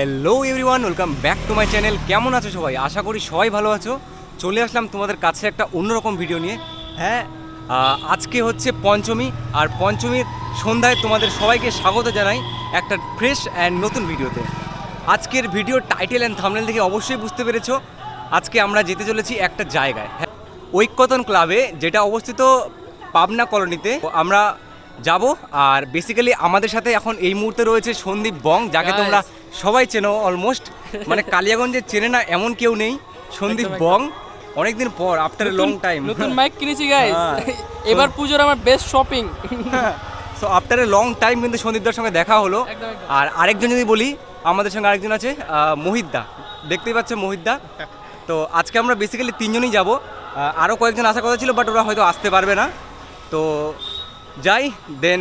Hello everyone, welcome back to my channel. কেমন আছো সবাই? আশা করি সবাই ভালো আছো। চলে আসলাম তোমাদের কাছে একটা অন্যরকম ভিডিও নিয়ে। হ্যাঁ, আজকে হচ্ছে পঞ্চমী, আর পঞ্চমীর সন্ধ্যায় তোমাদের সবাইকে স্বাগত জানাই একটা ফ্রেশ অ্যান্ড নতুন ভিডিওতে। আজকের ভিডিওর টাইটেল অ্যান্ড থাম্বনেল দেখে অবশ্যই বুঝতে পেরেছো আজকে আমরা যেতে চলেছি একটা জায়গায়, হ্যাঁ, ঐক্যতন ক্লাবে, যেটা অবস্থিত পাবনা কলোনিতে। আমরা যাব। আর বেসিক্যালি আমাদের সাথে এখন এই মুহূর্তে রয়েছে সন্দীপ বং, যাকে তোমরা সবাই চেনো অলমোস্ট। মানে কালিয়াগঞ্জে চেনে না এমন কেউ নেই। সন্দীপ বং অনেকদিন পর, আফটার এ লং টাইম, নতুন মাইক কিনেছি গাইস। এবার পুজোর আমার best shopping. So after a long time কিন্তু সন্দীপদার সঙ্গে দেখা হলো। আর আরেকজন যদি বলি, আমাদের সঙ্গে আরেকজন আছে মোহিতদা, দেখতেই পাচ্ছ মোহিতদা। তো আজকে আমরা বেসিক্যালি তিনজনই যাব। আরও কয়েকজন আসার কথা ছিল, বাট ওরা হয়তো আসতে পারবে না। তো যাই, দেন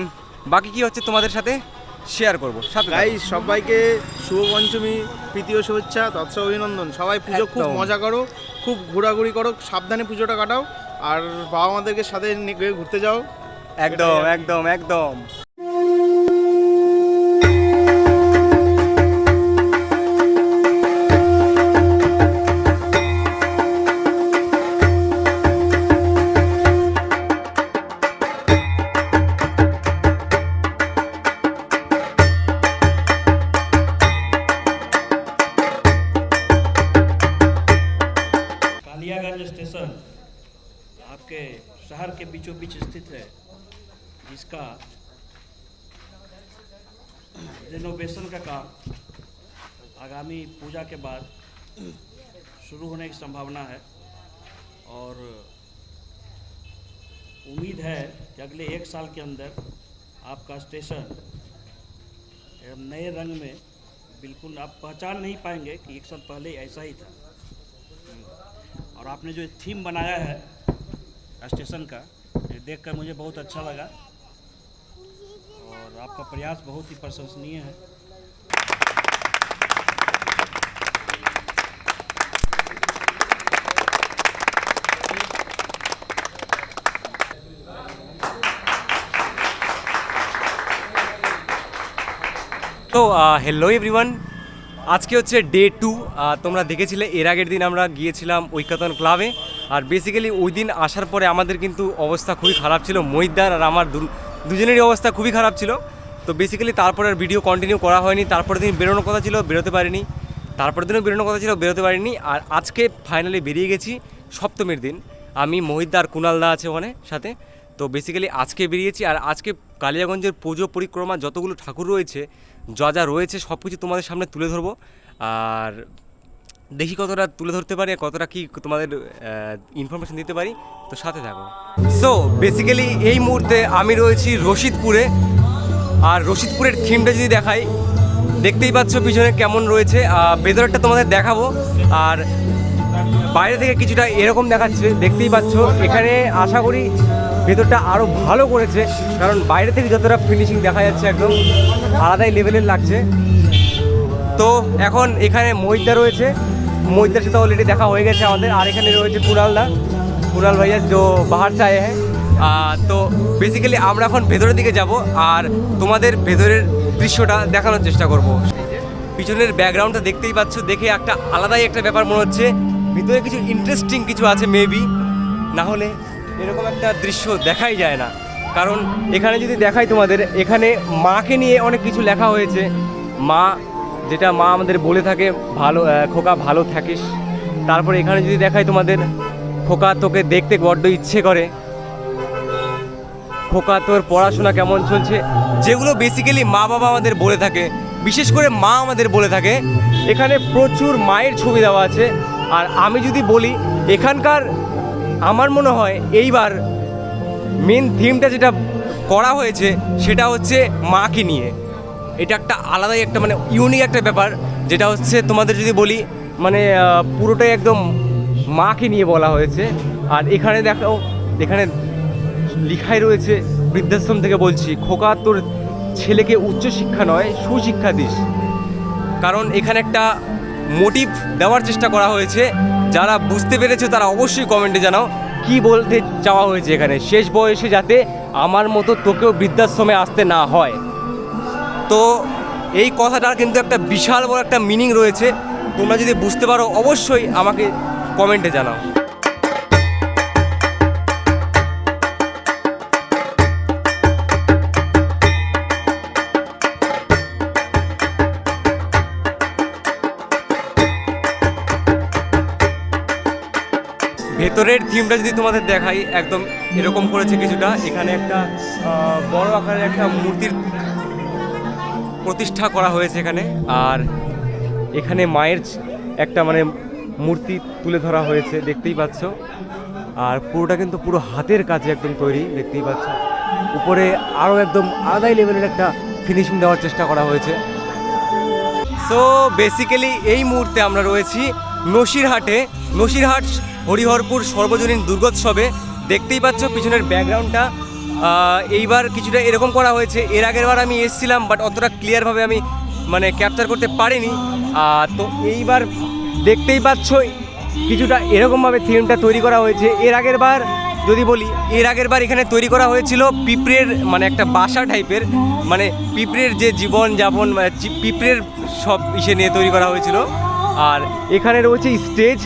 বাকি কি হচ্ছে তোমাদের সাথে শেয়ার করবো। গাইস, সবাইকে শুভ পঞ্চমী, প্রীতীয় শুভেচ্ছা, তৎস অভিনন্দন। সবাই পুজো খুব একদম। মজা করো, খুব ঘোরাঘুরি করো, সাবধানে পুজোটা কাটাও, আর বাবা মাদেরকে সাথে নিয়ে ঘুরতে যাও। একদম একদম একদম। कालियागंज स्टेशन आपके शहर के बीचों बीच स्थित है, जिसका रिनोवेशन का काम आगामी पूजा के बाद शुरू होने की संभावना है। और उम्मीद है कि अगले 1 साल के अंदर आपका स्टेशन नए रंग में, बिल्कुल आप पहचान नहीं पाएंगे कि 1 साल पहले ऐसा ही था। और आपने जो थीम बनाया है स्टेशन का, ये देखकर मुझे बहुत अच्छा लगा, और आपका प्रयास बहुत ही प्रशंसनीय है। তো হ্যালো এভরিওয়ান, আজকে হচ্ছে ডে 2। তোমরা দেখেছিলে এর আগের দিন আমরা গিয়েছিলাম ঐক্যতন ক্লাবে। আর বেসিক্যালি ওই দিন আসার পরে আমাদের কিন্তু অবস্থা খুবই খারাপ ছিল। মহিতদার আর আমার দুজনেরই অবস্থা খুবই খারাপ ছিল। তো বেসিক্যালি তারপরে আর ভিডিও কন্টিনিউ করা হয়নি। তারপরের দিন বেরোনোর কথা ছিল, বেরোতে পারিনি। তারপরের দিনও বেরোনোর কথা ছিল, বেরোতে পারিনি। আর আজকে ফাইনালি বেরিয়ে গেছি সপ্তমীর দিন। আমি মহিতদা আর কুণালদা আছে ওখানে সাথে। তো বেসিক্যালি আজকে বেরিয়েছি। আর আজকে কালিয়াগঞ্জের পুজো পরিক্রমা যতগুলো ঠাকুর রয়েছে, যা যা রয়েছে সব কিছু তোমাদের সামনে তুলে ধরবো। আর দেখি কতটা তুলে ধরতে পারি, কতটা কি তোমাদের ইনফরমেশন দিতে পারি। তো সাথে থাকো। সো বেসিক্যালি এই মুহূর্তে আমি রয়েছি রশিদপুরে। আর রশিদপুরের থিমটা যদি দেখাই, দেখতেই পাচ্ছ পিছনে কেমন রয়েছে। ভেতরটা তোমাদের দেখাবো। আর বাইরে থেকে কিছুটা এরকম দেখাচ্ছে, দেখতেই পাচ্ছ। এখানে আশা করি ভেতরটা আরও ভালো করেছে, কারণ বাইরে থেকে যতটা ফিনিশিং দেখা যাচ্ছে একদম আলাদাই লেভেলের লাগছে। তো এখন এখানে মহিতদা রয়েছে, মহিতদার সাথে অলরেডি দেখা হয়ে গেছে আমাদের। আর এখানে রয়েছে কুণাল ভাইয়া जो बाहर से आए हैं। তো বেসিক্যালি আমরা এখন ভেতরের দিকে যাব, আর তোমাদের ভেতরের দৃশ্যটা দেখানোর চেষ্টা করব। পিছনের ব্যাকগ্রাউন্ডটা দেখতেই পাচ্ছ, দেখে একটা আলাদাই একটা ব্যাপার মনে হচ্ছে। ভিতরে কিছু ইন্টারেস্টিং কিছু আছে মেবি, না হলে এরকম একটা দৃশ্য দেখাই যায় না। কারণ এখানে যদি দেখাই তোমাদের, এখানে মাকে নিয়ে অনেক কিছু লেখা হয়েছে। মা, যেটা মা আমাদের বলে থাকে, ভালো খোকা ভালো থাকিস। তারপরে এখানে যদি দেখাই তোমাদের, খোকা তোকে দেখতে বড্ড ইচ্ছে করে, খোকা তোর পড়াশোনা কেমন চলছে, যেগুলো বেসিক্যালি মা বাবা আমাদের বলে থাকে, বিশেষ করে মা আমাদের বলে থাকে। এখানে প্রচুর মায়ের ছবি দেওয়া আছে। আর আমি যদি বলি, এখানকার আমার মনে হয় এইবার মেন থিমটা যেটা করা হয়েছে সেটা হচ্ছে মাকে নিয়ে। এটা একটা আলাদাই একটা মানে ইউনিক একটা ব্যাপার, যেটা হচ্ছে তোমাদের যদি বলি মানে পুরোটাই একদম মাকে নিয়ে বলা হয়েছে। আর এখানে দেখো, এখানে লেখাই রয়েছে, বৃদ্ধাশ্রম থেকে বলছি, খোকা তোর ছেলেকে উচ্চশিক্ষা নয় সুশিক্ষা দিস। কারণ এখানে একটা মোটিভ দেওয়ার চেষ্টা করা হয়েছে। যারা বুঝতে পেরেছে তারা অবশ্যই কমেন্টে জানাও কি বলতে চাওয়া হয়েছে এখানে। শেষ বয়সে যাতে আমার মতো তোকেও বৃদ্ধাশ্রমে আসতে না হয়। তো এই কথাটার কিন্তু একটা বিশাল বড় একটা মিনিং রয়েছে। তোমরা যদি বুঝতে পারো অবশ্যই আমাকে কমেন্টে জানাও। ভেতরের থিমটা যদি তোমাদের দেখাই, একদম এরকম করেছে কিছুটা। এখানে একটা বড় আকারের একটা মূর্তির প্রতিষ্ঠা করা হয়েছে এখানে, আর এখানে মায়ের একটা মানে মূর্তি তুলে ধরা হয়েছে, দেখতেই পাচ্ছ। আর পুরোটা কিন্তু পুরো হাতের কাজে একদম তৈরি, দেখতেই পাচ্ছ। উপরে আরও একদম আলাদাই লেভেলের একটা ফিনিশিং দেওয়ার চেষ্টা করা হয়েছে। সো বেসিক্যালি এই মুহূর্তে আমরা রয়েছি নসিরহাটে। নসিরহাট হরিহরপুর সর্বজনীন দুর্গোৎসবে। দেখতেই পাচ্ছ পিছনের ব্যাকগ্রাউন্ডটা এইবার কিছুটা এরকম করা হয়েছে। এর আগের বার আমি এসেছিলাম, বাট অতটা ক্লিয়ারভাবে আমি মানে ক্যাপচার করতে পারিনি। তো এইবার দেখতেই পাচ্ছ কিছুটা এরকমভাবে থিমটা তৈরি করা হয়েছে। এর আগের বার যদি বলি, এর আগের বার এখানে তৈরি করা হয়েছিল পিঁপড়ের মানে একটা বাসা টাইপের, মানে পিঁপড়ের যে জীবন যাপন, মানে পিঁপড়ের সব ইসে নিয়ে তৈরি করা হয়েছিল। আর এখানে রয়েছে স্টেজ।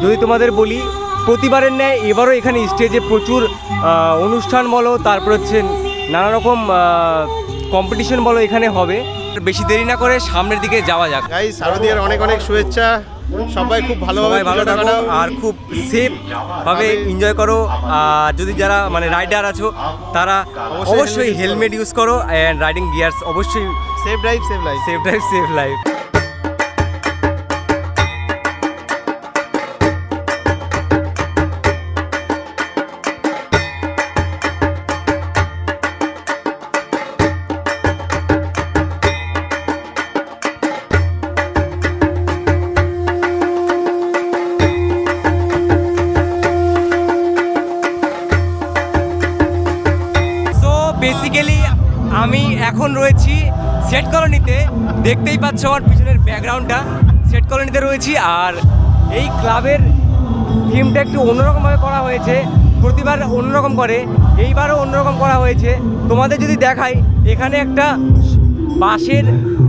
যদি তোমাদের বলি, প্রতিবারের ন্যায় এবারও এখানে স্টেজে প্রচুর অনুষ্ঠান বলো, তারপর হচ্ছে নানা রকম কম্পিটিশন বলো এখানে হবে। বেশি দেরি না করে সামনের দিকে যাওয়া যাক। গাইস, শারদীয়ার অনেক অনেক শুভেচ্ছা। সবাই খুব ভালোভাবে ভালো পুজোটা থাকো কাটাও। আর খুব সেফ ভাবে এনজয় করো। আর যদি যারা মানে রাইডার আছো তারা অবশ্যই হেলমেট ইউজ করো, অ্যান্ড রাইডিং গিয়ার্স অবশ্যই। Safe drive, safe life. Safe drive, safe life. Basically আমি এখন রয়েছি সেট কলোনিতে। দেখতেই পাচ্ছ আমার পিছনের ব্যাকগ্রাউন্ডটা, সেট কলোনিতে রয়েছি। আর এই ক্লাবের থিমটা একটু অন্যরকমভাবে করা হয়েছে। প্রতিবার অন্যরকম করে, এইবারও অন্যরকম করা হয়েছে। তোমাদের যদি দেখাই, এখানে একটা বাঁশের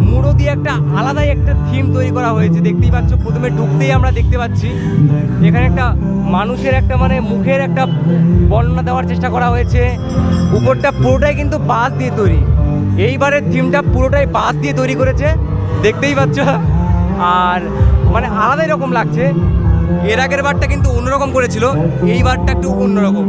মুড়ো দিয়ে একটা আলাদাই একটা থিম তৈরি করা হয়েছে। দেখতেই পাচ্ছ, প্রথমে ঢুকতেই আমরা দেখতে পাচ্ছি এখানে একটা মানুষের একটা মানে মুখের একটা বর্ণনা দেওয়ার চেষ্টা করা হয়েছে। উপরটা পুরোটাই কিন্তু বাঁশ দিয়ে তৈরি। এইবারের থিমটা পুরোটাই বাঁশ দিয়ে তৈরি করেছে, দেখতেই পাচ্ছ। আর মানে আলাদাই রকম লাগছে। এর আগের বারটা কিন্তু অন্যরকম করেছিল, এই বারটা একটু অন্যরকম।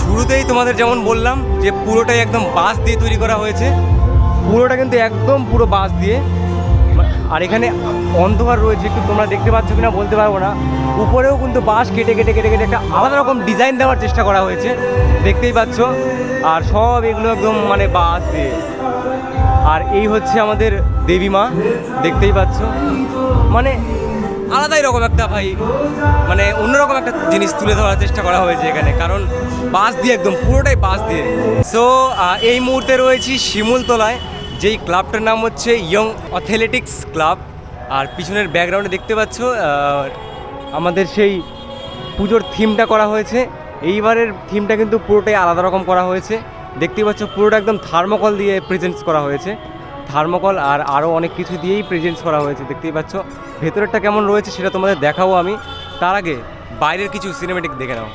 শুরুতেই তোমাদের যেমন বললাম যে পুরোটাই একদম বাঁশ দিয়ে তৈরি করা হয়েছে। পুরোটা কিন্তু একদম পুরো বাঁশ দিয়ে। আর এখানে অন্ধকার রয়েছে, একটু তোমরা দেখতে পাচ্ছ কিনা বলতে পারবো না। উপরেও কিন্তু বাঁশ কেটে কেটে কেটে কেটে একটা আলাদা রকম ডিজাইন দেওয়ার চেষ্টা করা হয়েছে, দেখতেই পাচ্ছ। আর সব এগুলো একদম মানে বাঁশ দিয়ে। আর এই হচ্ছে আমাদের দেবী মা, দেখতেই পাচ্ছ। মানে আলাদাই রকম একটা ভাই, মানে অন্যরকম একটা জিনিস তুলে ধরার চেষ্টা করা হয়েছে এখানে, কারণ বাঁশ দিয়ে একদম পুরোটাই বাঁশ দিয়ে। সো এই মুহূর্তে রয়েছি শিমুলতলায়, যেই ক্লাবটার নাম হচ্ছে ইয়ং অ্যাথলেটিক্স ক্লাব। আর পিছনের ব্যাকগ্রাউন্ডে দেখতে পাচ্ছ আমাদের সেই পুজোর থিমটা করা হয়েছে। এইবারের থিমটা কিন্তু পুরোটাই আলাদা রকম করা হয়েছে, দেখতেই পাচ্ছ। পুরোটা একদম থার্মোকল দিয়ে প্রেজেন্টস করা হয়েছে, থার্মোকল আর আরও অনেক কিছু দিয়েই প্রেজেন্টস করা হয়েছে, দেখতেই পাচ্ছ। ভেতরেরটা কেমন রয়েছে সেটা তোমাদের দেখাবো আমি, তার আগে বাইরের কিছু সিনেমেটিক দেখে নাও।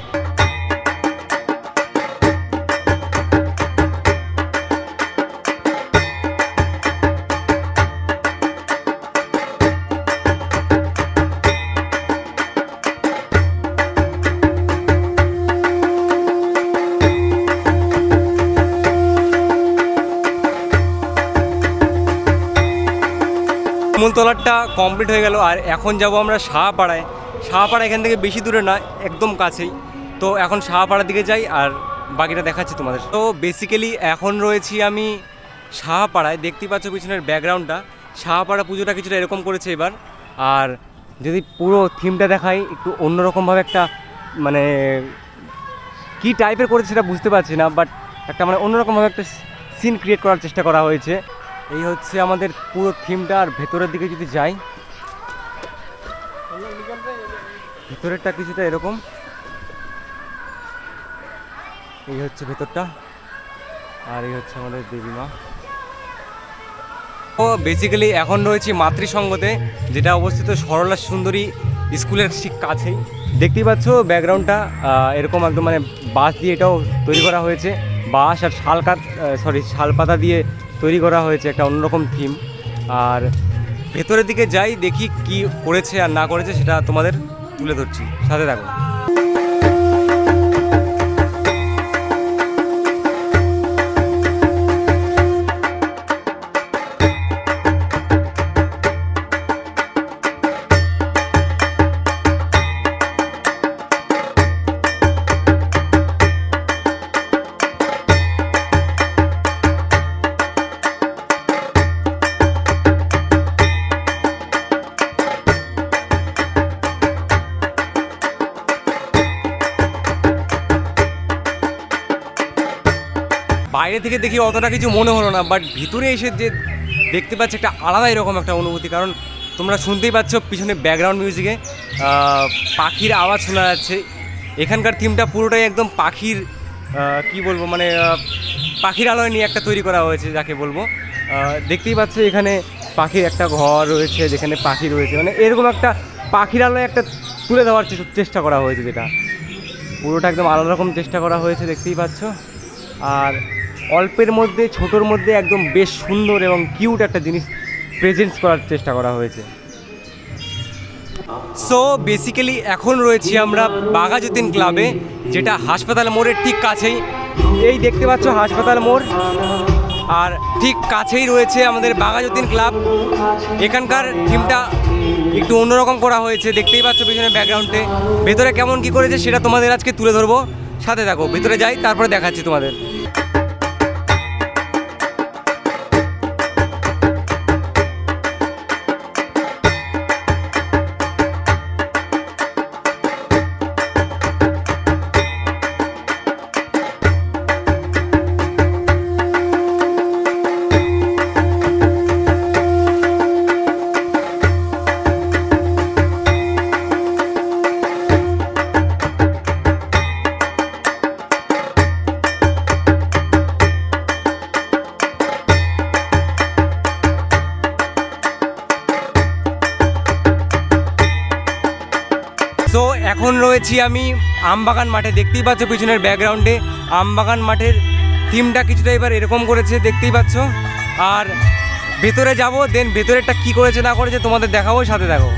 শিমুলতলাটা কমপ্লিট হয়ে গেল। আর এখন যাব আমরা শাহপাড়ায়। শাহপাড়া এখান থেকে বেশি দূরে না, একদম কাছেই। তো এখন শাহপাড়ার দিকে যাই আর বাকিটা দেখাচ্ছি তোমাদের। তো বেসিক্যালি এখন রয়েছি আমি শাহপাড়ায়, দেখতেই পাচ্ছ পিছনের ব্যাকগ্রাউন্ডটা। শাহপাড়া পুজোটা কিছুটা এরকম করেছে এবার। আর যদি পুরো থিমটা দেখাই, একটু অন্যরকমভাবে একটা মানে কী টাইপের করেছে সেটা বুঝতে পারছি না, বাট একটা মানে অন্যরকমভাবে একটা সিন ক্রিয়েট করার চেষ্টা করা হয়েছে। এই হচ্ছে আমাদের পুরো থিমটা। আর ভেতরের দিকে যদি যাই, ভেতরেরটা কিছুটা এরকম, এই হচ্ছে ভেতরটা, আর এই হচ্ছে আমাদের দেবীমা। ও বেসিক্যালি এখন রয়েছে মাতৃসঙ্গতে, যেটা অবস্থিত সরলা সুন্দরী স্কুলের ঠিক কাছেই। দেখতেই পাচ্ছ ব্যাকগ্রাউন্ডটা এরকম একদম মানে বাঁশ দিয়ে এটাও তৈরি করা হয়েছে, বাঁশ আর শালপাতা দিয়ে তৈরি করা হয়েছে একটা অন্যরকম থিম। আর ভেতরের দিকে যাই, দেখি কি করেছে আর না করেছে সেটা তোমাদের তুলে ধরছি, সাথে থাকো। বাইরে থেকে দেখি অতটা কিছু মনে হলো না, বাট ভিতরে এসে যে দেখতে পাচ্ছি একটা আলাদা এরকম একটা অনুভূতি। কারণ তোমরা শুনতেই পাচ্ছ পিছনে ব্যাকগ্রাউন্ড মিউজিকে পাখির আওয়াজ শোনা যাচ্ছে। এখানকার থিমটা পুরোটাই একদম পাখির কি বলবো মানে পাখির আলোয় নিয়ে একটা তৈরি করা হয়েছে যাকে বলবো। দেখতেই পাচ্ছ এখানে পাখির একটা ঘর রয়েছে, যেখানে পাখি রয়েছে, মানে এরকম একটা পাখির আলোয় একটা তুলে দেওয়ার চেষ্টা করা হয়েছে, যেটা পুরোটা একদম আলাদা রকম চেষ্টা করা হয়েছে, দেখতেই পাচ্ছ। আর অল্পের মধ্যে ছোটোর মধ্যে একদম বেশ সুন্দর এবং কিউট একটা জিনিস প্রেজেন্টস করার চেষ্টা করা হয়েছে। সো বেসিক্যালি এখন রয়েছি আমরা বাঘাযতীন ক্লাবে, যেটা হাসপাতাল মোড়ের ঠিক কাছেই। এই দেখতে পাচ্ছ হাসপাতাল মোড়, আর ঠিক কাছেই রয়েছে আমাদের বাঘাযতীন ক্লাব। এখানকার থিমটা একটু অন্যরকম করা হয়েছে, দেখতেই পাচ্ছ পিছনে ব্যাকগ্রাউন্ডে। ভেতরে কেমন কি করেছে সেটা তোমাদের আজকে তুলে ধরবো, সাথে থাকো। ভেতরে যাই, তারপরে দেখাচ্ছি তোমাদের। সো এখন রয়েছি আমি আমবাগান মাঠে, দেখতেই পাচ্ছ পিছনের ব্যাকগ্রাউন্ডে আমবাগান মাঠের থিমটা কিছুটা এবার এরকম করেছে, দেখতেই পাচ্ছ। আর ভেতরে যাব, দেন ভেতরেরটা কী করেছে না করেছে তোমাদের দেখাবো, সাথে দেখো।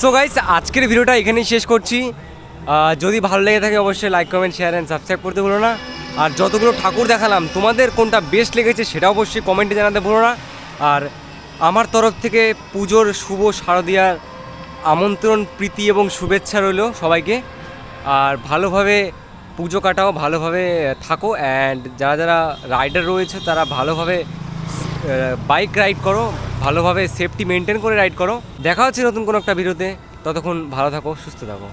সো গাইস, আজকের ভিডিওটা এখানেই শেষ করছি। যদি ভালো লেগে থাকে অবশ্যই like, comment, share and subscribe করতে ভুলো না। আর যতগুলো ঠাকুর দেখালাম তোমাদের কোনটা বেস্ট লেগেছে সেটা অবশ্যই কমেন্টে জানাতে ভুলো না। আর আমার তরফ থেকে পুজোর শুভ শারদীয়ার আমন্ত্রণ, প্রীতি এবং শুভেচ্ছা রইল সবাইকে। আর ভালোভাবে পুজো কাটাও, ভালোভাবে থাকো। অ্যান্ড যারা যারা রাইডার রয়েছে তারা ভালোভাবে বাইক রাইড করো, ভালোভাবে সেফটি মেনটেন করে রাইড করো। দেখা হচ্ছে নতুন কোনো একটা ভিডিওতে। ততক্ষণ ভালো থাকো, সুস্থ থাকো।